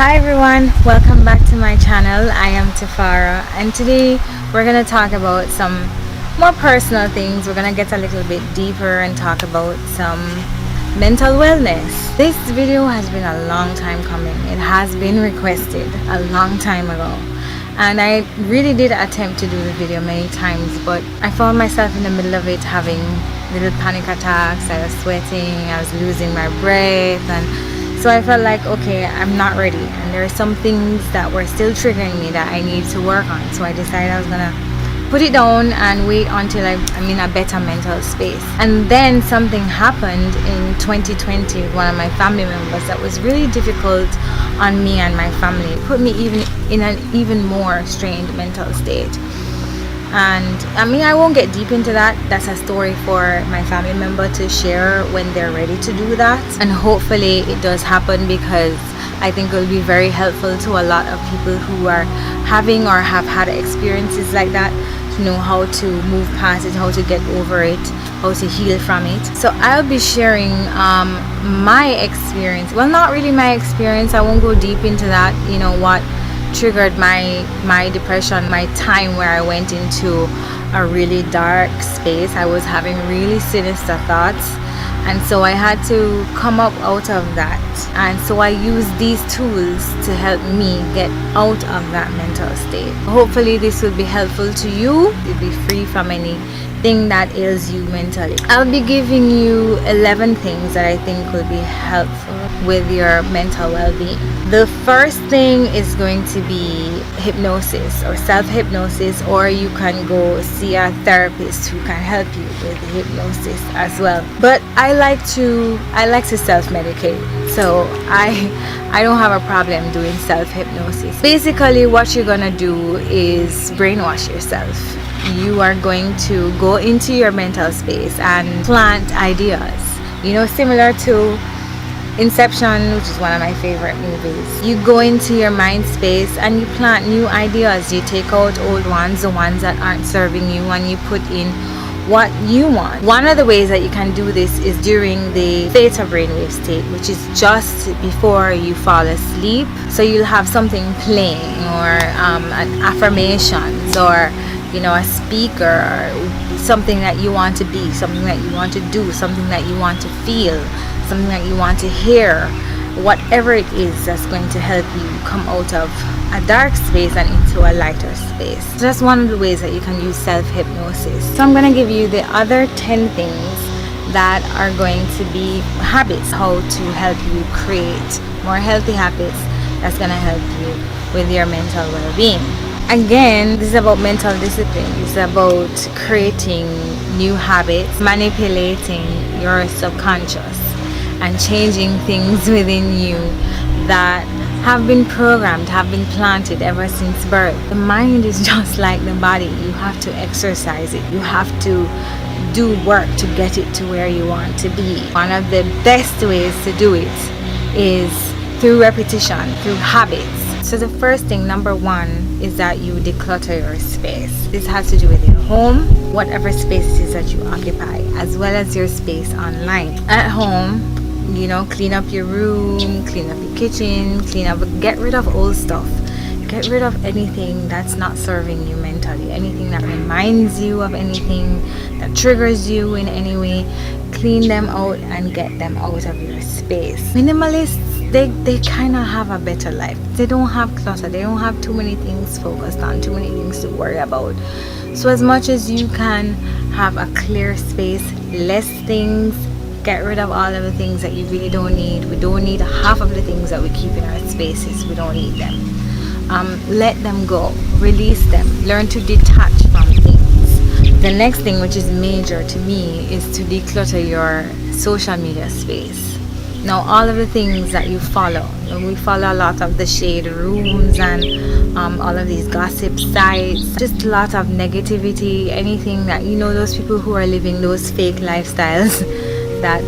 Hi everyone, welcome back to my channel. I am Tafara, and today we're gonna talk about some more personal things. We're gonna get a little bit deeper and talk about some mental wellness. This video has been a long time coming. It has been requested a long time ago, and I really did attempt to do the video many times, but I found myself in the middle of it having little panic attacks. I was sweating, I was losing my breath, and so I felt like, okay, I'm not ready, and there are some things that were still triggering me that I need to work on. So I decided I was gonna put it down and wait until I'm in a better mental space. And then something happened in 2020 with one of my family members that was really difficult on me and my family. It put me even in an even more strained mental state. And I won't get deep into that. That's a story for my family member to share when they're ready to do that, and hopefully it does happen, because I think it will be very helpful to a lot of people who are having or have had experiences like that, to know how to move past it, how to get over it, how to heal from it. So I'll be sharing my experience. Well, not really my experience, I won't go deep into that. You know what triggered my depression, my time where I went into a really dark space. I was having really sinister thoughts, and so I had to come up out of that. And so I use these tools to help me get out of that mental state. Hopefully this will be helpful to you. You'll be free from anything that ails you mentally. I'll be giving you 11 things that I think will be helpful with your mental well-being. The first thing is going to be hypnosis or self-hypnosis, or you can go see a therapist who can help you with hypnosis as well. But I like to self-medicate, so I don't have a problem doing self-hypnosis. Basically what you're gonna do is brainwash yourself. You are going to go into your mental space and plant ideas, similar to Inception, which is one of my favorite movies. You go into your mind space and you plant new ideas. You take out old ones, the ones that aren't serving you, and you put in what you want. One of the ways that you can do this is during the theta brainwave state, which is just before you fall asleep. So you'll have something playing, or an affirmations, or a speaker, or something that you want to be, something that you want to do, something that you want to feel, something that you want to hear, whatever it is that's going to help you come out of a dark space and into a lighter space. So that's one of the ways that you can use self-hypnosis. So I'm going to give you the other 10 things that are going to be habits, how to help you create more healthy habits that's going to help you with your mental well-being. Again, this is about mental discipline. It's about creating new habits, manipulating your subconscious, and changing things within you that have been programmed, have been planted ever since birth. The mind is just like the body. You have to exercise it. You have to do work to get it to where you want to be. One of the best ways to do it is through repetition, through habits. So the first thing, number one, is that you declutter your space. This has to do with your home, whatever space it is that you occupy, as well as your space online. At home, clean up your room, clean up your kitchen, get rid of old stuff. Get rid of anything that's not serving you mentally, anything that reminds you of anything that triggers you in any way. Clean them out and get them out of your space. Minimalists, they kind of have a better life. They don't have clutter. They don't have too many things focused on, too many things to worry about. So as much as you can have a clear space, less things, get rid of all of the things that you really don't need. We don't need half of the things that we keep in our spaces. We don't need them. Let them go. Release them. Learn to detach from things. The next thing, which is major to me, is to declutter your social media space. Now, all of the things that you follow, we follow a lot of the shade rooms and all of these gossip sites, just a lot of negativity, anything that, those people who are living those fake lifestyles that,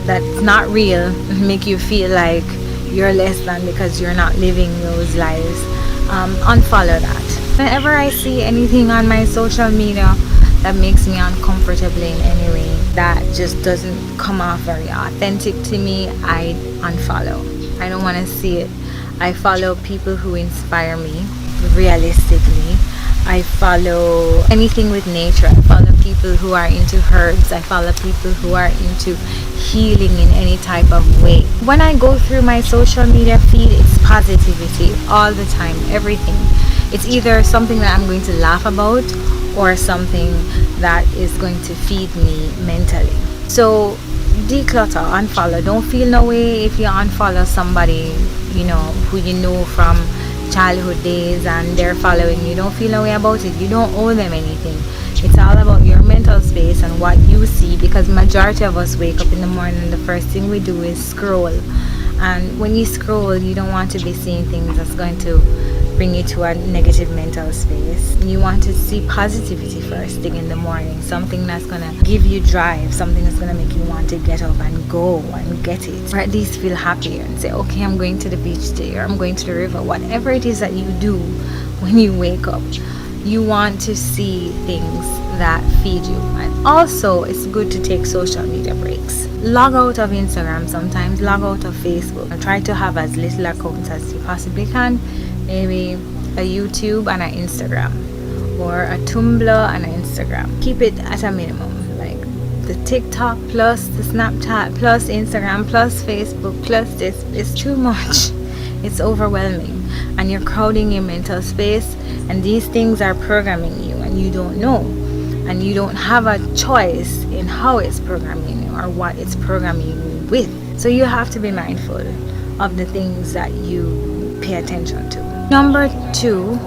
that's not real, make you feel like you're less than because you're not living those lives. Unfollow that. Whenever I see anything on my social media that makes me uncomfortable in any way, that just doesn't come off very authentic to me, I unfollow. I don't want to see it. I follow people who inspire me realistically. I follow anything with nature. I follow people who are into herbs. I follow people who are into healing in any type of way. When I go through my social media feed, it's positivity all the time, everything. It's either something that I'm going to laugh about or something that is going to feed me mentally. So declutter, unfollow. Don't feel no way if you unfollow somebody, who you know from childhood days and they're following you. Don't feel no way about it. You don't owe them anything. It's all about your mental space and what you see, because majority of us wake up in the morning and the first thing we do is scroll. And when you scroll, you don't want to be seeing things that's going to bring you to a negative mental space. You want to see positivity first thing in the morning, something that's going to give you drive, something that's going to make you want to get up and go and get it, or at least feel happier and say, okay, I'm going to the beach today, or I'm going to the river. Whatever it is that you do when you wake up, you want to see things that feed you. And also, it's good to take social media breaks. Log out of Instagram sometimes, log out of Facebook, and try to have as little accounts as you possibly can. Maybe a YouTube and an Instagram, or a Tumblr and an Instagram. Keep it at a minimum, like the TikTok plus the Snapchat plus Instagram plus Facebook plus this is too much. It's overwhelming and you're crowding your mental space, and these things are programming you and you don't know, and you don't have a choice in how it's programming you or what it's programming you with. So you have to be mindful of the things that you pay attention to. Number 2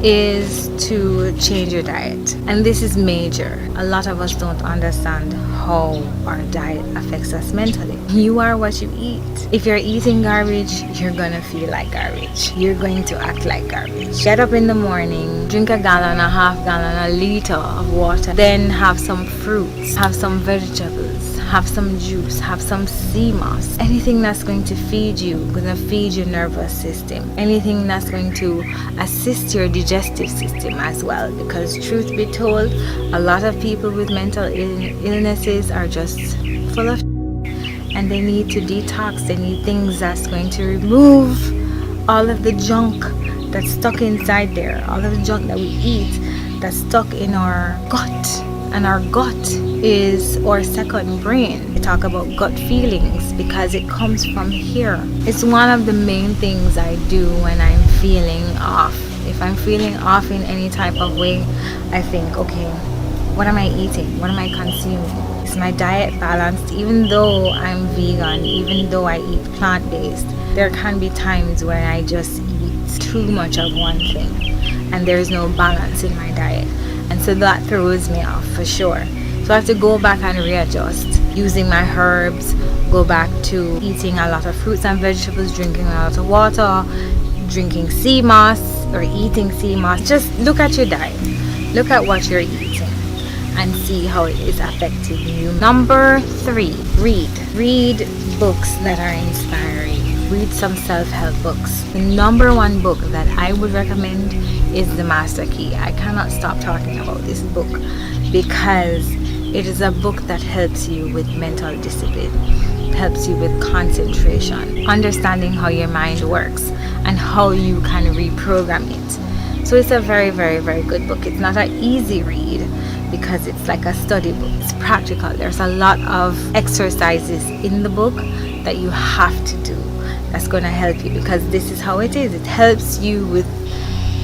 is to change your diet, and this is major. A lot of us don't understand how our diet affects us mentally. You are what you eat. If you're eating garbage, you're gonna feel like garbage. You're going to act like garbage. Get up in the morning, drink a gallon, a half gallon, a liter of water, then have some fruits, have some vegetables, have some juice, have some sea moss. Anything that's going to feed you, gonna feed your nervous system. Anything that's going to assist your digestive system as well, because truth be told, a lot of people with mental illnesses are just full of and they need to detox. They need things that's going to remove all of the junk that's stuck inside there, all of the junk that we eat that's stuck in our gut. And our gut is our second brain. We talk about gut feelings because it comes from here. It's one of the main things I do when I'm feeling off. If I'm feeling off in any type of way, I think, okay, what am I eating? What am I consuming? Is my diet balanced? Even though I'm vegan, even though I eat plant-based, there can be times when I just eat too much of one thing and there's no balance in my diet. And so that throws me off for sure. So I have to go back and readjust using my herbs, go back to eating a lot of fruits and vegetables, drinking a lot of water, drinking sea moss or eating sea moss. Just look at your diet, look at what you're eating and see how it is affecting you. Number 3, read books that are inspiring. Read some self-help books. The number 1 book that I would recommend is The Master Key. I cannot stop talking about this book because it is a book that helps you with mental discipline, helps you with concentration, understanding how your mind works and how you can reprogram it. So it's a very, very, very good book. It's not an easy read because it's like a study book. It's practical. There's a lot of exercises in the book that you have to do that's going to help you, because this is how it is. It helps you with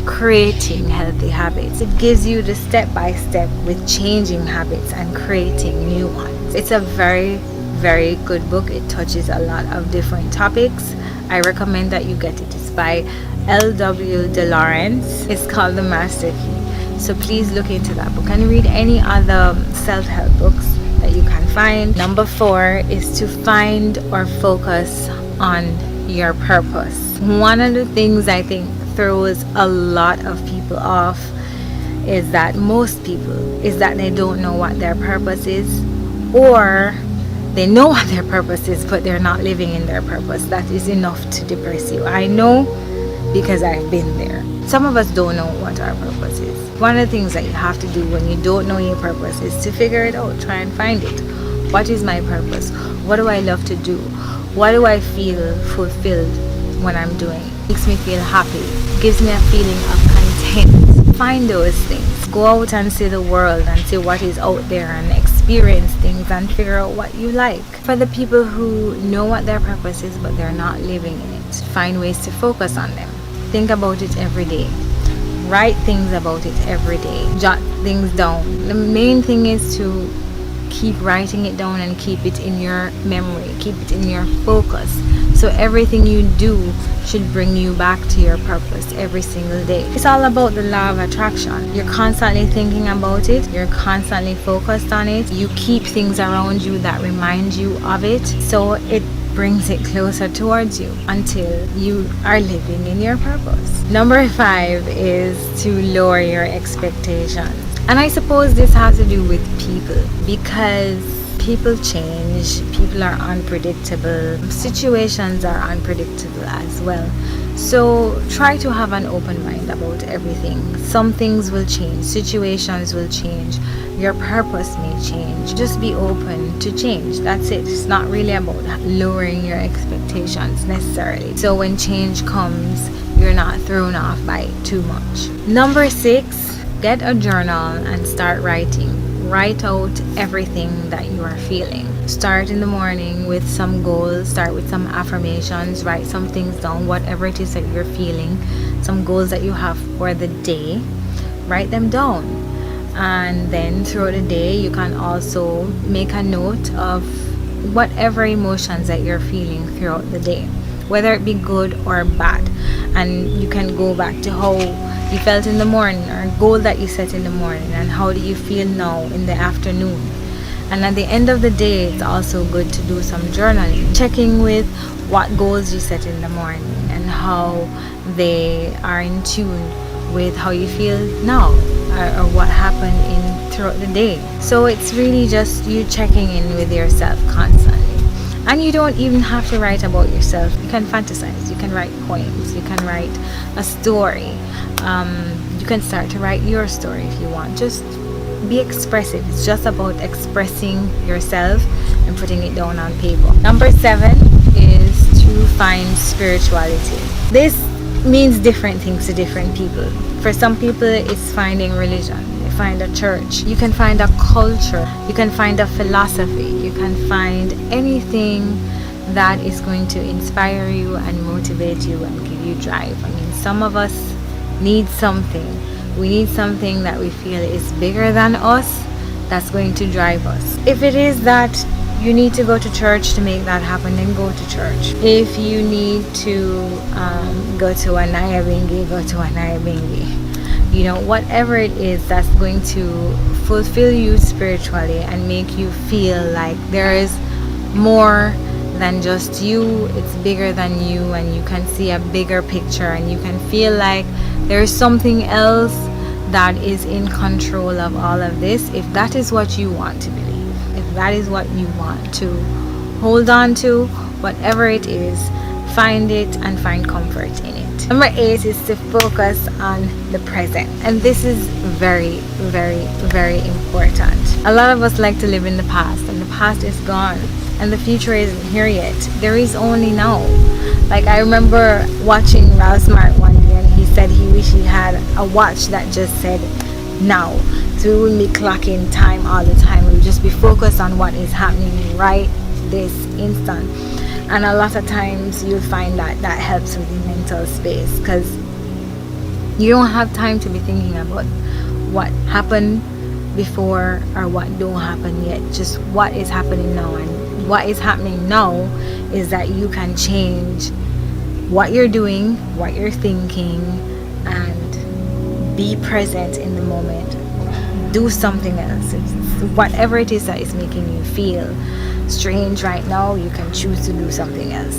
creating healthy habits. It gives you the step-by-step with changing habits and creating new ones. It's a very, very good book. It touches a lot of different topics. I recommend that you get it. It's by L.W. De Lawrence. It's called The Master Key. So please look into that book and read any other self-help books that you can find. Number 4 is to find or focus on your purpose. One of the things I think throws a lot of people off is that they don't know what their purpose is, or they know what their purpose is but they're not living in their purpose. That is enough to depress you. I know because I've been there. Some of us don't know what our purpose is. One of the things that you have to do when you don't know your purpose is to figure it out. Try and find it. What is my purpose? What do I love to do? What do I feel fulfilled when I'm doing? makes me feel happy, gives me a feeling of content. Find those things. Go out and see the world and see what is out there and experience things and figure out what you like. For the people who know what their purpose is but they're not living in it, find ways to focus on them. Think about it every day. Write things about it every day. Jot things down. The main thing is to keep writing it down and keep it in your memory, keep it in your focus. So everything you do should bring you back to your purpose every single day. It's all about the law of attraction. You're constantly thinking about it, you're constantly focused on it, you keep things around you that remind you of it, so it brings it closer towards you until you are living in your purpose. Number 5 is to lower your expectations. And I suppose this has to do with people, because people change, people are unpredictable, situations are unpredictable as well. So try to have an open mind about everything. Some things will change, situations will change, your purpose may change. Just be open to change. That's it. It's not really about lowering your expectations necessarily. So when change comes, you're not thrown off by it too much. Number 6, get a journal and start writing. Write out everything that you are feeling. Start in the morning with some goals, start with some affirmations, write some things down, whatever it is that you're feeling, some goals that you have for the day, write them down. And then throughout the day, you can also make a note of whatever emotions that you're feeling throughout the day, whether it be good or bad. And you can go back to how you felt in the morning, or a goal that you set in the morning, and how do you feel now in the afternoon. And at the end of the day, it's also good to do some journaling, checking with what goals you set in the morning and how they are in tune with how you feel now, or what happened throughout the day. So it's really just you checking in with yourself constantly. And you don't even have to write about yourself. You can fantasize, you can write poems, you can write a story. You can start to write your story if you want. Just be expressive. It's just about expressing yourself and putting it down on paper. Number 7 is to find spirituality. This means different things to different people. For some people, it's finding religion. You find a church. You can find a culture. You can find a philosophy. You can find anything that is going to inspire you and motivate you and give you drive. I mean, some of us need something. We need something that we feel is bigger than us, that's going to drive us. If it is that you need to go to church to make that happen, then go to church. If you need to go to a Nyabingi, go to a Nyabingi. You know, whatever it is that's going to fulfill you spiritually and make you feel like there is more than just you, it's bigger than you, and you can see a bigger picture, and you can feel like there's something else that is in control of all of this. If that is what you want to believe, if that is what you want to hold on to, whatever it is, find it and find comfort in it. Number 8 is to focus on the present, and this is very, very, very important. A lot of us like to live in the past, and the past is gone, and the future isn't here yet. There is only now. Like, I remember watching Ralph Smart one day, and he said he wished he had a watch that just said now, so we wouldn't be clocking time all the time. We would just be focused on what is happening right this instant. And a lot of times you'll find that that helps with the mental space, because you don't have time to be thinking about what happened before or what don't happen yet. Just what is happening now. And what is happening now is that you can change what you're doing, what you're thinking, and be present in the moment. Do something else. Whatever it is that is making you feel strange right now, you can choose to do something else.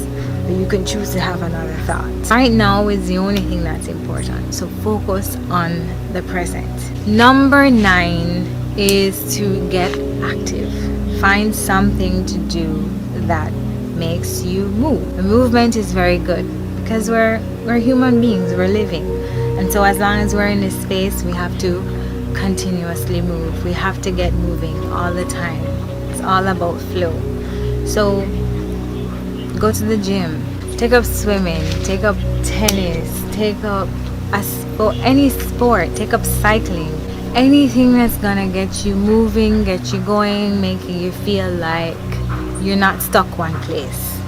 You can choose to have another thought. Right now is the only thing that's important. So focus on the present. Number 9 is to get active. Find something to do that makes you move. The movement is very good because we're human beings, we're living. And so as long as we're in this space, we have to continuously move. We have to get moving all the time. It's all about flow. So go to the gym, Take up swimming, take up tennis, take up any sport, take up cycling. Anything that's gonna get you moving, get you going, making you feel like you're not stuck one place.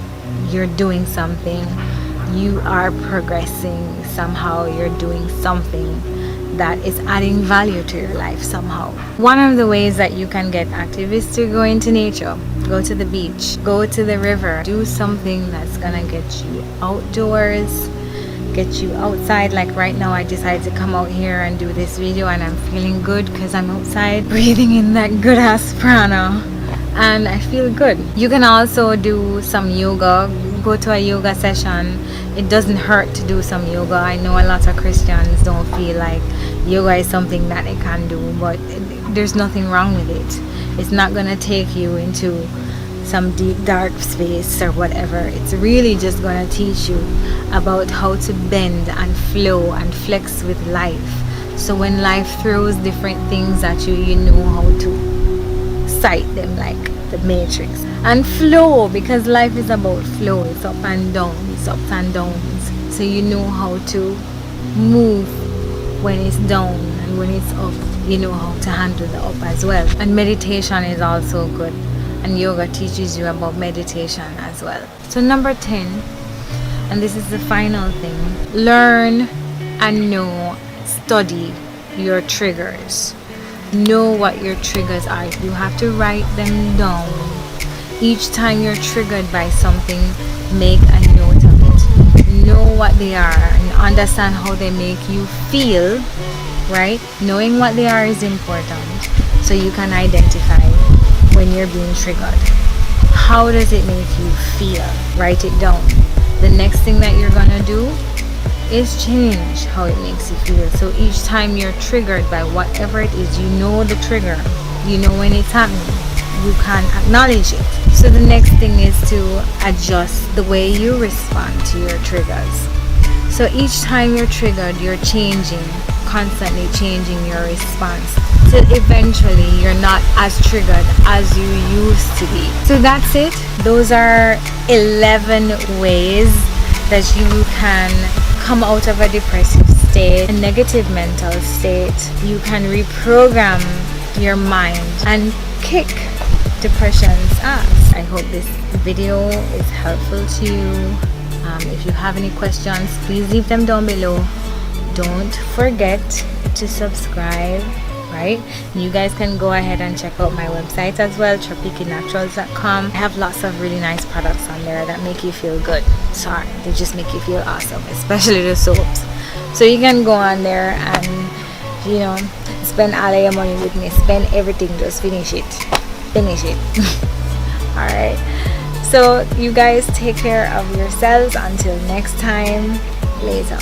You're doing something, you are progressing somehow, you're doing something that is adding value to your life somehow. One of the ways that you can get active is to go into nature. Go to the beach, go to the river, do something that's gonna get you outdoors, get you outside. Like right now I decided to come out here and do this video, and I'm feeling good because I'm outside breathing in that good ass prana, and I feel good. You can also do some yoga, go to a yoga session. It doesn't hurt to do some yoga. I know a lot of Christians don't feel like yoga is something that they can do, but there's nothing wrong with it. It's not gonna take you into some deep dark space or whatever. It's really just gonna teach you about how to bend and flow and flex with life. So when life throws different things at you, you know how to sight them like the matrix and flow, because life is about flow. It's up and down, it's ups and downs. So you know how to move when it's down, and when it's up, you know how to handle the up as well. And meditation is also good, and yoga teaches you about meditation as well. So number 10, and this is the final thing, learn and know, study your triggers. Know what your triggers are. You have to write them down. Each time you're triggered by something, make a note of it. Know what they are and understand how they make you feel, right? Knowing what they are is important, so you can identify when you're being triggered. How does it make you feel? Write it down. The next thing that you're gonna do is change how it makes you feel. So each time you're triggered by whatever it is, you know the trigger, you know when it's happening, you can acknowledge it. So the next thing is to adjust the way you respond to your triggers. So each time you're triggered, you're changing, constantly changing your response, till eventually you're not as triggered as you used to be. So that's it. Those are 11 ways that you can come out of a depressive state, a negative mental state. You can reprogram your mind and kick depression's ass. I hope this video is helpful to you. If you have any questions, please leave them down below. Don't forget to subscribe, right? You guys can go ahead and check out my website as well, tropicanaturals.com. I have lots of really nice products on there that make you feel good. Sorry, they just make you feel awesome, especially the soaps. So you can go on there and, you know, spend all of your money with me. Spend everything, just finish it. All right, so you guys take care of yourselves. Until next time, later.